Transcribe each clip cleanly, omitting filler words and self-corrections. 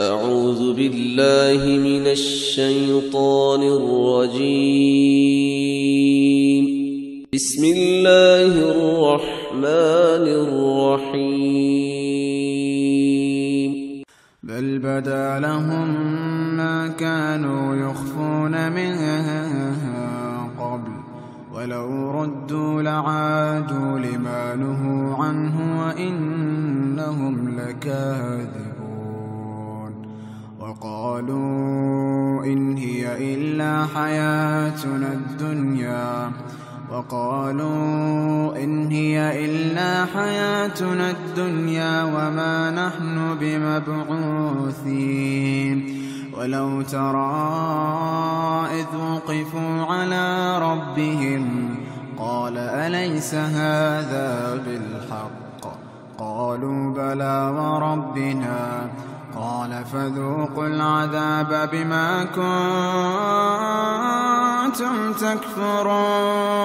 أعوذ بالله من الشيطان الرجيم. بسم الله الرحمن الرحيم. بل بدا لهم ما كانوا يخفون من قبل ولو ردوا لعادوا لما نهوا عنه وإنهم لكاذبون. وقالوا إن هي إلا حياتنا الدنيا وما نحن بمبعوثين. ولو ترى إذ وقفوا على ربهم قال أليس هذا بالحق؟ قالوا بلى وربنا. قال فذوقوا العذاب بما كنتم تكفرون.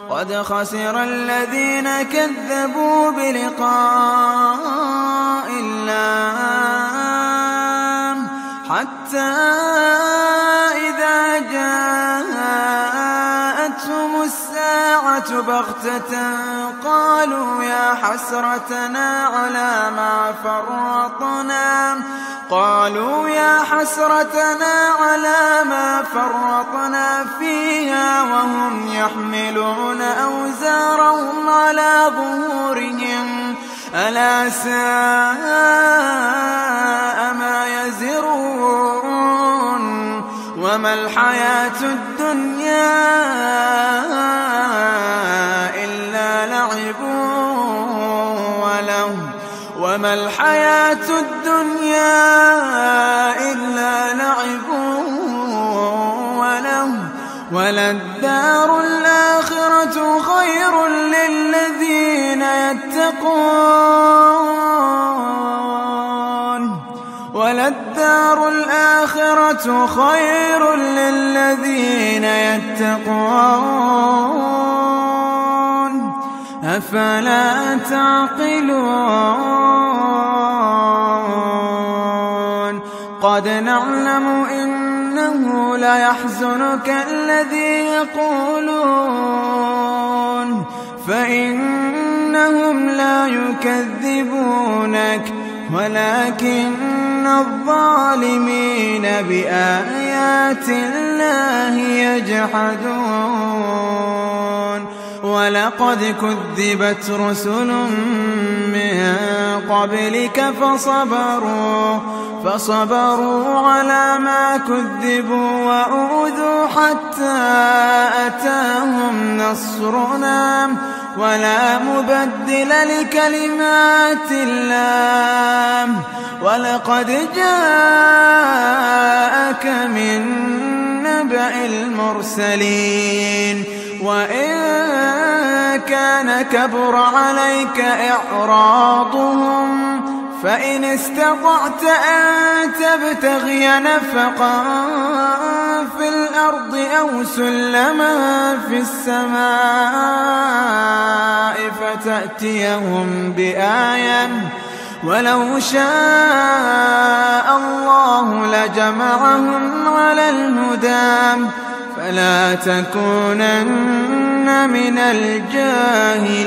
قد خسر الذين كذبوا بلقاء الله حتى إذا جاءتهم الساعة بغتة قالوا يا حسرتنا على ما فرطنا فيها وهم يحملون أوزارهم على ظهورهم ألا ساء ما يزرون. وما الحياة الدنيا إلا لعب ولهو وللدار الآخرة خير للذين يتقون. أفلا تعقلون؟ قد نعلم إنه ليحزنك الذي يقولون فإنهم لا يكذبونك ولكن الظالمين بآيات الله يجحدون. ولقد كذبت رسل من قبلك فصبروا على ما كذبوا وأوذوا حتى أتاهم نصرنا ولا مبدل لكلمات الله. ولقد جاءك من نبأ المرسلين. وإن كان كبر عليك إعراضهم فإن استطعت أن تبتغي نفقا في الأرض أو سلما في السماء فتأتيهم بآية ولو شاء الله لجمعهم على الهدى فلا تكونن من الجاهلين.